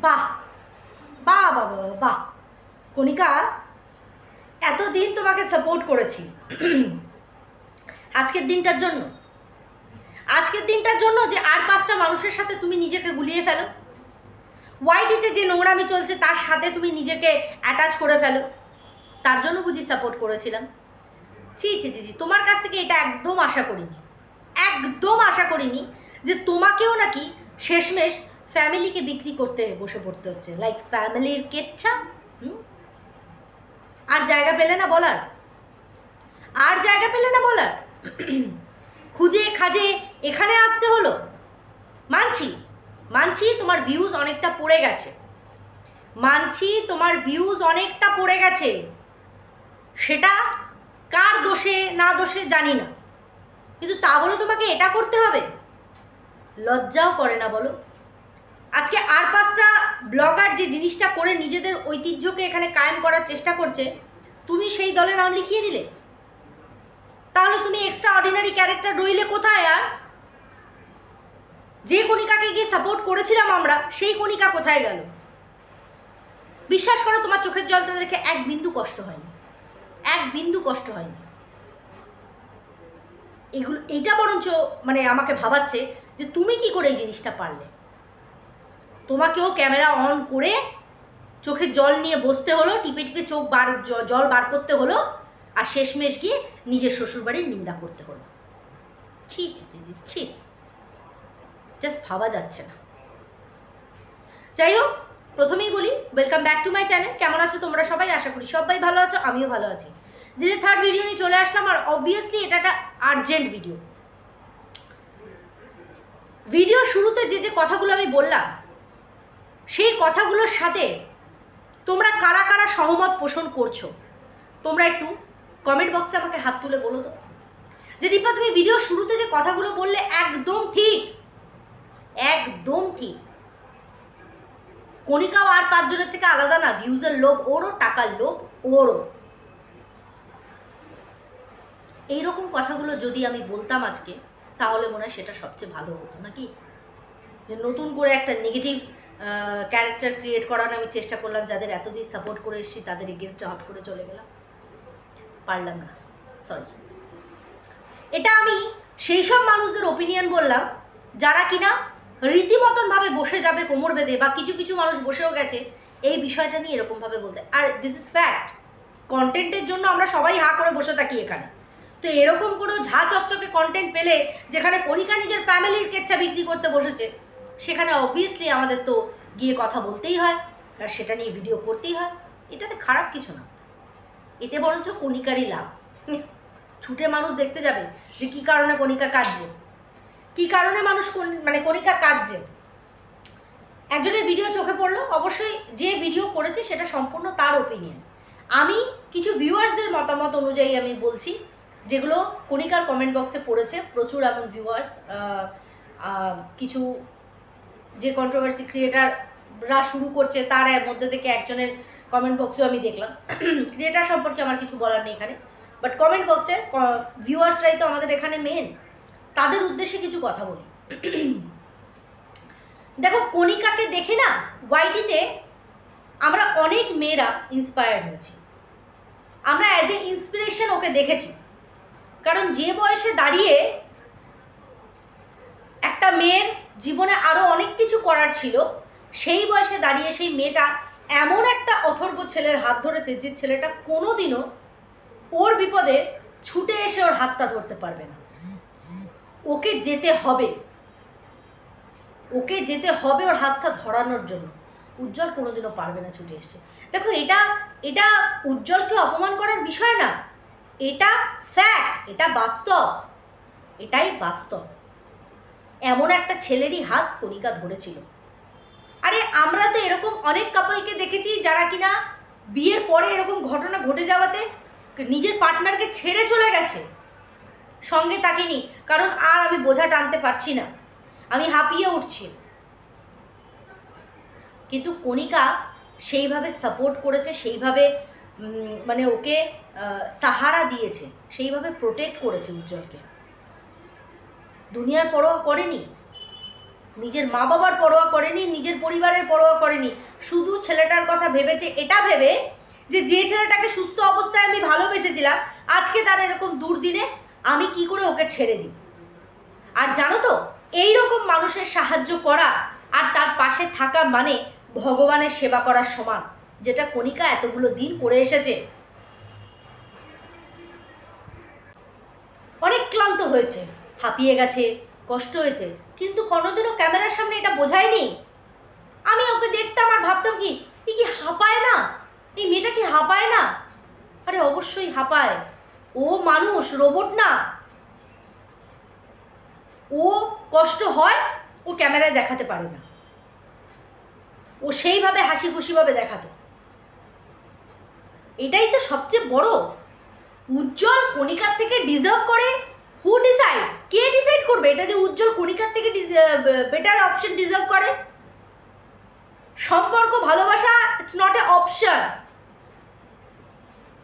বাহ বাহ বাহ বাহ বাহ কণিকা, এতদিন তোমাকে সাপোর্ট করেছি আজকের দিনটার জন্য যে আর 5টা মানুষের সাথে তুমি নিজেকে গুলিয়ে ফেলো, ওয়াইটিতে যে নোংরামি চলছে তার সাথে তুমি নিজেকে অ্যাটাচ করে ফেলো, তার জন্য বুঝি সাপোর্ট করেছিলাম? ছি ছি ছি, তোমার কাছ থেকে এটা একদম আশা করিনি যে তোমাকেও নাকি শেষমেশ ফ্যামিলিকে বিক্রি করতে বসে পড়তে হচ্ছে, লাইক ফ্যামিলির কেচ্ছা। আর জায়গা পেলে না বলার, খুঁজে খাজে এখানে আসতে হলো। মানছি তোমার ভিউজ অনেকটা পড়ে গেছে, সেটা কার দোষে না দোষে জানি না, কিন্তু তা বলে তোমাকে এটা করতে হবে? লজ্জাও করে না বলো? আজকে আর 5টা ব্লগার যে জিনিসটা করে নিজেদের ঐতিহ্যকে এখানে কায়েম করার চেষ্টা করছে, তুমি সেই দলে নাম লিখিয়ে দিলে। তাহলে তুমি এক্সট্রা অর্ডিনারি ক্যারেক্টার রইলে কোথায়? আর যে কণিকাকে গিয়ে সাপোর্ট করেছিলাম আমরা, সেই কণিকা কোথায় গেল? বিশ্বাস করো, তোমার চোখের জলটা দেখে এক বিন্দু কষ্ট হয়নি। এইটা বরঞ্চ মানে আমাকে ভাবাচ্ছে যে তুমি কি করে এই জিনিসটা পারলে। তোমাকেও ক্যামেরা অন করে চোখে জল নিয়ে বসতে হলো, টিপে টিপে জল বার করতে হলো, আর শেষমেশ গিয়ে নিজের শ্বশুরবাড়ির নিন্দা করতে হলো। ছি, জাস্ট ভাবা যাচ্ছে না। যাই হোক, প্রথমেই বলি, welcome back to my channel. কেমন আছো তোমরা সবাই? আশা করি সবাই ভালো আছো, আমিও ভালো আছি। দিনের 3rd ভিডিও নিয়ে চলে আসলাম, আর অবভিয়াসলি এটা একটা আর্জেন্ট ভিডিও শুরুতে যে কথাগুলো আমি বললাম, সেই কথাগুলোর সাথে তোমরা কারা কারা সহমত পোষণ করছো, তোমরা একটু কমেন্ট বক্সে আমাকে হাত তুলে বলো তো। যে রিপা, তুমি ভিডিও শুরুতে যে কথাগুলো বললে একদম ঠিক। কণিকাও আর 5 জনের থেকে আলাদা না। ভিউজের লোভ ওরও, টাকার লোভ ওরও। এইরকম কথাগুলো যদি আমি বলতাম আজকে, তাহলে মনে হয় সেটা সবচেয়ে ভালো হতো, নাকি? যে নতুন করে একটা নেগেটিভ ক্যারেক্টার ক্রিয়েট করার আমি চেষ্টা করলাম, যাদের এতদিন সাপোর্ট করে এসেছি তাদের এগেনস্টে হট করে চলে গেলাম, পারলাম না, সরি। এটা আমি সেই সব মানুষদের ওপিনিয়ন বললাম যারা কিনা রীতিমতনভাবে বসে যাবে কোমর বেঁধে, বা কিছু মানুষ বসেও গেছে এই বিষয়টা নিয়ে এরকমভাবে বলতে। আর দিস ইজ ফ্যাক্ট, কন্টেন্টের জন্য আমরা সবাই হা করে বসে থাকি এখানে। তো এরকম কোনো ঝা চকচকে কন্টেন্ট পেলে, যেখানে কণিকা নিজের ফ্যামিলির কেচ্ছা বিক্রি করতে বসেছে, সেখানে অবভিয়াসলি আমাদের তো গিয়ে কথা বলতেই হয়, আর সেটা নিয়ে ভিডিও করতেই হয়। এটাতে খারাপ কিছু না, এতে বরঞ্চ কণিকারই লাভ। ছুটে মানুষ দেখতে যাবে যে কী কারণে কণিকা কাঁদছে, কী কারণে মানুষ কণিকা কাঁদছে। একজনের ভিডিও চোখে পড়লো, অবশ্যই যে ভিডিও করেছে সেটা সম্পূর্ণ তার ওপিনিয়ন। আমি কিছু ভিউয়ার্সদের মতামত অনুযায়ী আমি বলছি, যেগুলো কণিকার কমেন্ট বক্সে পড়েছে। প্রচুর এমন ভিউয়ার্স, কিছু যে কন্ট্রোভার্সি ক্রিয়েটাররা শুরু করছে, তার মধ্যে থেকে একজনের কমেন্ট বক্সেও আমি দেখলাম। ক্রিয়েটার সম্পর্কে আমার কিছু বলার নেই এখানে, বাট কমেন্ট বক্সে ভিউয়ার্সরাই তো আমাদের এখানে মেন, তাদের উদ্দেশ্যে কিছু কথা বলি। দেখো, কণিকাকে দেখে না ওয়াইটিতে আমরা অনেক মেয়েরা ইন্সপায়ার্ড হয়েছি, আমরা অ্যাজ এ ইন্সপিরেশন ওকে দেখেছি। কারণ যে বয়সে দাঁড়িয়ে একটা মেয়ের জীবনে আরও অনেক কিছু করার ছিল, সেই বয়সে দাঁড়িয়ে সেই মেয়েটা এমন একটা অথর্ব ছেলের হাত ধরেছে, যে ছেলেটা কোনোদিনও ওর বিপদে ছুটে এসে ওর হাতটা ধরতে পারবে না। ওকে যেতে হবে ওর হাতটা ধরানোর জন্য। উজ্জ্বল কোনোদিনও পারবে না ছুটে এসছে। দেখো, এটা উজ্জ্বলকে অপমান করার বিষয় না, এটা ফ্যাক্ট, এটা বাস্তব, এটাই বাস্তব। এমন একটা ছেলেরই হাত কণিকা ধরেছিল। আরে আমরা তো এরকম অনেক কাপলকে দেখেছি যারা কিনা বিয়ের পরে এরকম ঘটনা ঘটে যাওয়াতে নিজের পার্টনারকে ছেড়ে চলে গেছে, সঙ্গে তাকেনি, কারণ আর আমি বোঝা টানতে পারছি না, আমি হাঁপিয়ে উঠছি। কিন্তু কণিকা সেইভাবে সাপোর্ট করেছে, সেইভাবে ওকে সাহারা দিয়েছে, সেইভাবে প্রোটেক্ট করেছে উজ্জ্বলকে, দুনিয়ার পরোয়া করেনি। নিজের মা বাবার পরোয়া করেনি, নিজের পরিবারের পরোয়া করেনি, শুধু ছেলেটার কথা ভেবেছে, এটা ভেবে যে যে ছেলেটাকে সুস্থ অবস্থায় আমি ভালোবেসেছিলাম আজকে তার এরকম দুর্দিনে আমি কি করে ওকে ছেড়ে দিই। আর জানো তো, এইরকম মানুষের সাহায্য করা আর তার পাশে থাকা মানে ভগবানের সেবা করার সমান, যেটা কণিকা এতগুলো দিন করে এসেছে। অনেক ক্লান্ত হয়েছে, হাঁপিয়ে গেছে, কষ্ট হয়েছে, কিন্তু কোনোদিনও ক্যামেরার সামনে এটা বোঝায়নি। আমি ওকে দেখতাম আর ভাবতাম কি হাঁপায় না, এই মেয়েটা কি হাঁপায় না? আরে অবশ্যই হাঁপায়, ও মানুষ, রোবট না। ও কষ্ট হয়, ও ক্যামেরায় দেখাতে পারে না, ও সেইভাবে হাসি খুশিভাবে দেখাতো। এটাই তো সবচেয়ে বড়। উজ্জ্বল কণিকার থেকে ডিজার্ভ করে, হু ডিসাইড? কে ডিসাইড করবে এটা যে উজ্জ্বল কণিকার থেকে বেটার অপশন ডিজার্ভ করে? সম্পর্ক, ভালোবাসা, ইটস নট এ অপশন।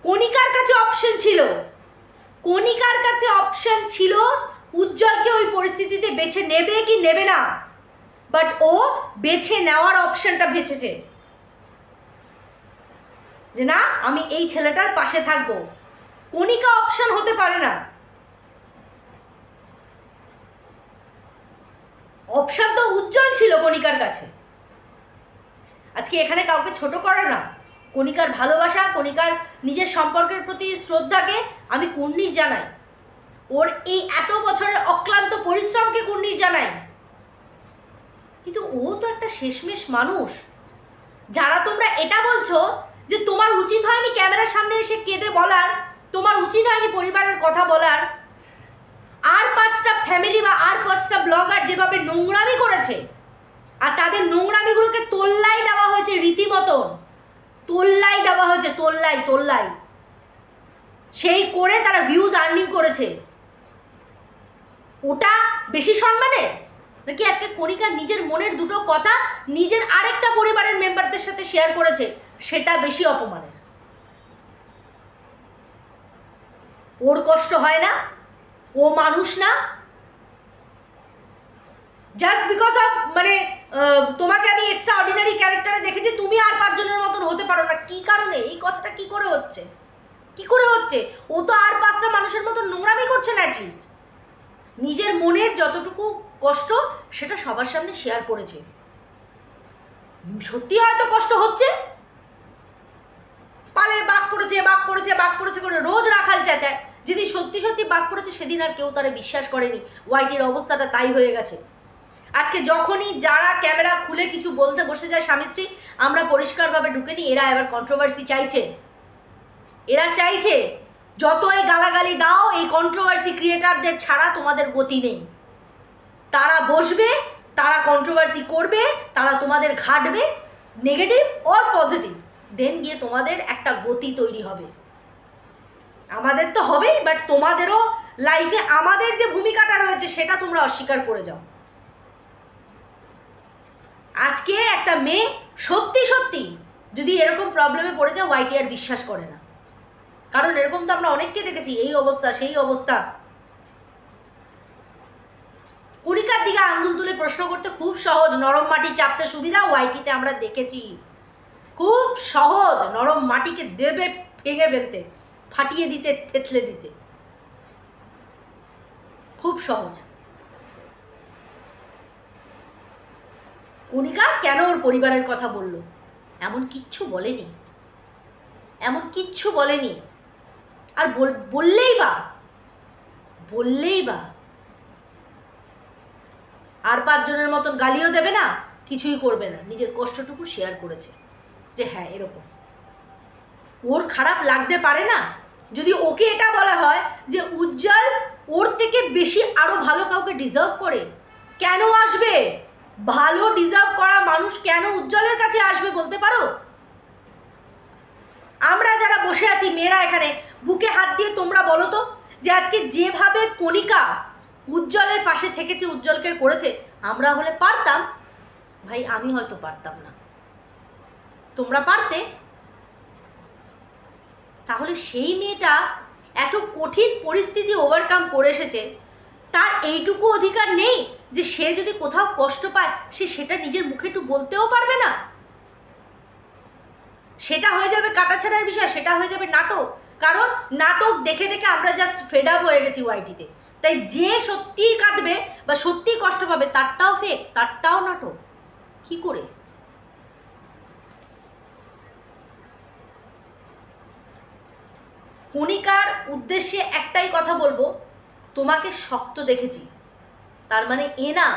কণিকার কাছে অপশন ছিল, কণিকার কাছে অপশন ছিল উজ্জ্বলকে ওই পরিস্থিতিতে বেছে নেবে কি নেবে না, বাট ও বেছে নেওয়ার অপশনটা বেছেছে যে না, আমি এই ছেলেটার পাশে থাকবো। কণিকা অপশন হতে পারে না, অপশন তো উজ্জ্বল ছিল কণিকার কাছে। আজকে এখানে কাউকে ছোট করে না, কণিকার ভালোবাসা, কণিকার নিজের সম্পর্কের প্রতি শ্রদ্ধাকে আমি কুর্নিশ জানাই, ওর এই এত বছরের অক্লান্ত পরিশ্রমকে কুর্নিশ জানাই। কিন্তু ও তো একটা শেষমেশ মানুষ। যারা তোমরা এটা বলছো যে তোমার উচিত হয়নি ক্যামেরার সামনে এসে কেঁদে বলার, তোমার উচিত হয়নি পরিবারের কথা বলার, আর 5টা ফ্যামিলি বা আর 5টা ব্লগার যেভাবে নোংরামি করেছে, আর তাদের নোংরামিগুলোকে তোল্লাই দেওয়া হয়েছে, রীতিমতন তোল্লাই দেওয়া হয়েছে, তোল্লাই সেই করে তারা ভিউজ আর্নিং করেছে। ওটা বেশি সম্মানের নাকি আজকে কণিকা নিজের মনের দুটো কথা নিজের আরেকটা পরিবারের মেম্বারদের সাথে শেয়ার করেছে, সেটা বেশি অপমানের? ওর কষ্ট হয় না? ও মানুষ না? জাস্ট বিকজ অফ তোমাকে আমি এক্সট্রা অর্ডিনারি ক্যারেক্টারে দেখেছি, তুমি আর 5 জনের মতন হতে পারো না, কি কারণে? এই কথাটা কি করে হচ্ছে? ও তো আর 5টা মানুষের মতন নোংরামি করছে না, অ্যাটলিস্ট নিজের মনের যতটুকু কষ্ট সেটা সবার সামনে শেয়ার করেছে। সত্যি হয়তো কষ্ট হচ্ছে, পালে বাঘ পড়েছে করে রোজ রাখাল চেঁচায়। যেদিন সত্যি বাঘ পড়েছে সেদিন আর কেউ তারা বিশ্বাস করেনি। ওয়াইটির অবস্থাটা তাই হয়ে গেছে। আজকে যখনই যারা ক্যামেরা খুলে কিছু বলতে বসে যায় স্বামী স্ত্রী, আমরা পরিষ্কারভাবে ঢুকে নিই, এরা এবার কন্ট্রোভার্সি চাইছে। এরা চাইছে যতই গালাগালি দাও, এই কন্ট্রোভার্সি ক্রিয়েটারদের ছাড়া তোমাদের গতি নেই। তারা বসবে, তারা কন্ট্রোভার্সি করবে, তারা তোমাদের ঘাটবে, নেগেটিভ অর পজিটিভ, দেন গিয়ে তোমাদের একটা গতি তৈরি হবে। আমাদের তো হবেই, বাট তোমাদেরও লাইফে আমাদের যে ভূমিকাটা রয়েছে সেটা তোমরা অস্বীকার করে যাও। আজকে একটা মেয়ে সত্যি যদি এরকম প্রবলেমে পড়ে যায়, ওয়াইটি আর বিশ্বাস করে না। কারণ এরকম তো আমরা অনেককে দেখেছি, এই অবস্থা সেই অবস্থা। কণিকার দিকে আঙ্গুল তুলে প্রশ্ন করতে খুব সহজ, নরম মাটি চাপতে সুবিধা, ওয়াইটিতে আমরা দেখেছি খুব সহজ নরম মাটিকে দেবে ভেঙে ফেলতে, ফাটিয়ে দিতে, থেতলে দিতে, খুব সহজ। কণিকা কেন ওর পরিবারের কথা বলল? এমন কিচ্ছু বলেনি। আর বললেই বা আর 5 জনের মতন গালিও দেবে না, কিছুই করবে না, নিজের কষ্টটুকু শেয়ার করেছে যে হ্যাঁ এরকম। ওর খারাপ লাগতে পারে না যদি ওকে এটা বলা হয় যে উজ্জ্বল ওর থেকে বেশি আরো ভালো কাউকে ডিজার্ভ করে? কেন আসবে? ভালো ডিজার্ভ করা মানুষ কেন উজ্জ্বলের কাছে আসবে বলতে পারো? আমরা যারা বসে আছি মেয়েরা এখানে, বুকে হাত দিয়ে তোমরা বলো তো, যে আজকে যেভাবে কণিকা উজ্জ্বলের পাশে থেকেছে, উজ্জ্বলকে করেছে, আমরা হলে পারতাম? ভাই আমি হয়তো পারতাম না, তোমরা পারতে? তাহলে সেই মেয়েটা এত কঠিন পরিস্থিতি ওভারকাম করে এসেছে, তার এইটুকু অধিকার নেই যে সে যদি কোথাও কষ্ট পায় সে সেটা নিজের মুখে একটু বলতেও পারবে না? সেটা হয়ে যাবে কাটাছেঁড়ার বিষয়, সেটা হয়ে যাবে নাটক। কারণ নাটক দেখে দেখে আমরা জাস্ট ফেড আপ হয়ে গেছি ওয়াইটিতে। তাই যে সত্যিই কাঁদবে বা সত্যিই কষ্ট পাবে তারটাও ফেক, তারটাও নাটক। কি করে? কণিকার উদ্দেশ্যে একটাই কথা বলবো, তোমাকে শক্ত দেখেছি তার মানে এ না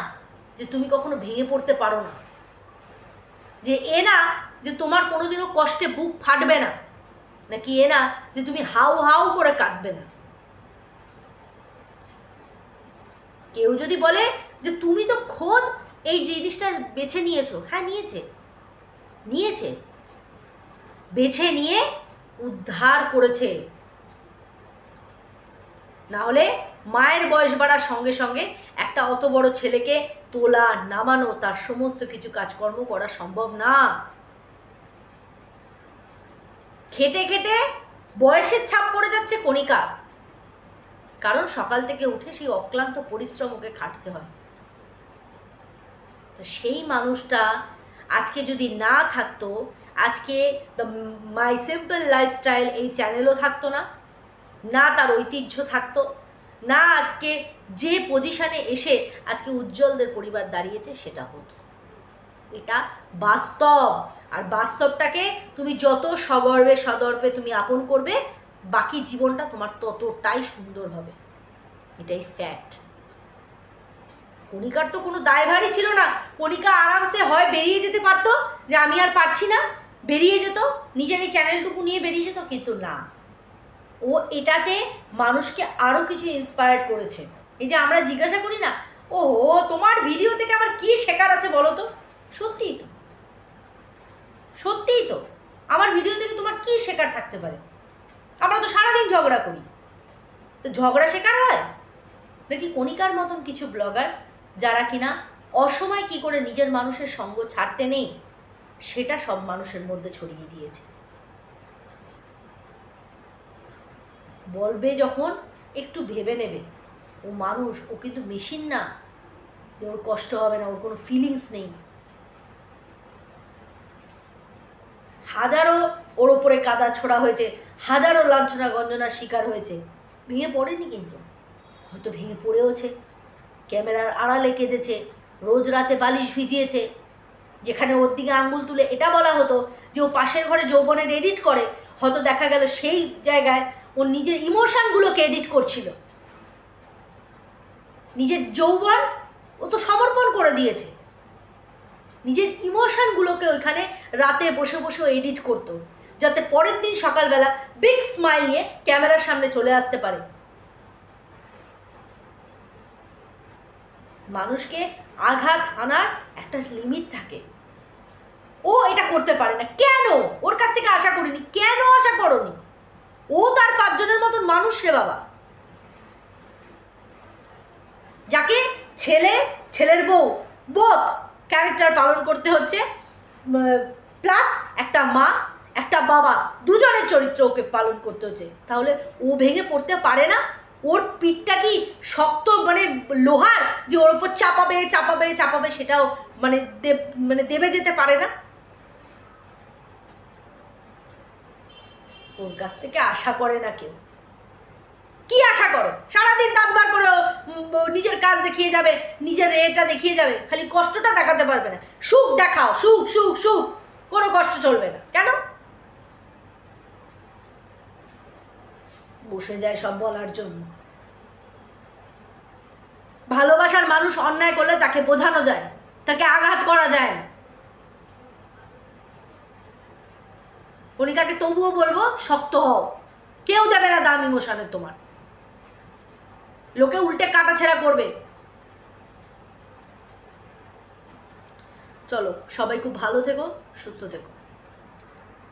যে তুমি কখনো ভেঙে পড়তে পারো না, যে এ না যে তোমার কোনোদিনও কষ্টে বুক ফাটবে না, নাকি এ না যে তুমি হাউ হাউ করে কাঁদবে না। কেউ যদি বলে যে তুমি তো খোদ এই জিনিসটা বেছে নিয়েছো, হ্যাঁ নিয়েছে, বেছে নিয়ে উদ্ধার করেছে। না হলে মায়ের বয়স বাড়ার সঙ্গে সঙ্গে একটা অত বড় ছেলেকে তোলা নামানো তার সমস্ত কিছু কাজকর্ম করা সম্ভব না। খেটে খেটে বয়সের ছাপ পড়ে যাচ্ছে কণিকা, কারণ সকাল থেকে উঠে সেই অক্লান্ত পরিশ্রম ওকে খাটতে হয়। তো সেই মানুষটা আজকে যদি না থাকতো, আজকে দ্য মাই সিম্পল লাইফস্টাইল এই চ্যানেলও থাকতো না, না তার ঐতিহ্য থাকতো না, আজকে যে পজিশনে এসে আজকে উজ্জ্বলদের পরিবার দাঁড়িয়েছে সেটা হতো। এটা বাস্তব। আর বাস্তবটাকে তুমি যত সগর্বে সদর্পে তুমি আপন করবে, বাকি জীবনটা তোমার ততটাই সুন্দর হবে। এটাই ফ্যাক্ট। কণিকার তো কোনো দায়ভারই ছিল না। কণিকা আরামসে হয় বেরিয়ে যেতে পারতো, যে আমি আর পারছি না, বেরিয়ে যেত, নিজের এই চ্যানেলটুকু নিয়ে বেরিয়ে যেত, কিন্তু না, ও এটাতে মানুষকে আরও কিছু ইন্সপায়ার করেছে। এই যে আমরা জিজ্ঞাসা করি না, ওহো তোমার ভিডিও থেকে আমার কি শেখার আছে বলো তো, সত্যিই তো আমার ভিডিও থেকে তোমার কি শেখার থাকতে পারে? আমরা তো সারাদিন ঝগড়া করি, তো ঝগড়া শেখার হয় নাকি? কণিকার মতন কিছু ব্লগার যারা কিনা অসময় কি করে নিজের মানুষের সঙ্গ ছাড়তে নেই সেটা সব মানুষের মধ্যে ছড়িয়ে দিয়েছে। বলবে যখন একটু ভেবে নেবে, ও মানুষ, ও কিন্তু মেশিন না যে ওর কষ্ট হবে না, ওর কোনো ফিলিংস নেই। হাজারো ওর ওপরে কাদা ছোড়া হয়েছে, হাজারো লাঞ্ছনা গঞ্জনার শিকার হয়েছে, ভেঙে পড়েনি কিন্তু, হয়তো ভেঙে পড়েওছে, ক্যামেরার আড়ালে কেঁদেছে, রোজ রাতে বালিশ ভিজিয়েছে, যেখানে ওর দিকে আঙ্গুল তুলে এটা বলা হতো যে ও পাশের ঘরে যৌবনের এডিট করে, হয়তো দেখা গেল সেই জায়গায় ও নিজের ইমোশনগুলোকে এডিট করছিল। নিজের যৌবন ও তো সমর্পণ করে দিয়েছে, নিজের ইমোশনগুলোকে ওইখানে রাতে বসে বসে এডিট করতো, যাতে পরের দিন সকালবেলা বিগ স্মাইল নিয়ে ক্যামেরার সামনে চলে আসতে পারে। মানুষকে আঘাত হানার একটা লিমিট থাকে। ও এটা করতে পারে না কেন? ওর কাছ থেকে আশা করিনি, কেন আশা করনি? ও তার 5 জনের মতন মানুষ রে বাবা, যাকে ছেলের বউ বোধ ক্যারেক্টার পালন করতে হচ্ছে, প্লাস একটা মা একটা বাবা দুজনের চরিত্র ওকে পালন করতে হচ্ছে, তাহলে ও ভেঙে পড়তে পারে না? ওর পিঠটা কি শক্ত মানে লোহার যে ওর ওপর চাপাবে সেটাও দেবে যেতে পারে না? ওর কাছ থেকে আশা করে না কেউ। কি আশা করো? সারাদিন দাঁত বার করে নিজের কাজ দেখিয়ে যাবে, নিজের এটা দেখিয়ে যাবে, খালি কষ্টটা দেখাতে পারবে না। সুখ দেখাও, সুখ সুখ সুখ, কোনো কষ্ট চলবে না। কেন? বসে যায় সব বলার জন্য। ভালোবাসার মানুষ অন্যায় করলে তাকে বোঝানো যায়, তাকে আঘাত করা যায় না। কণিকাকে তবুও বলবো শক্ত হও, কেউ যাবে না দাম ইমোশনের তোমার, লোকে উল্টে কাটাছেঁড়া করবে। চলো সবাই খুব ভালো থেকো, সুস্থ থেকো।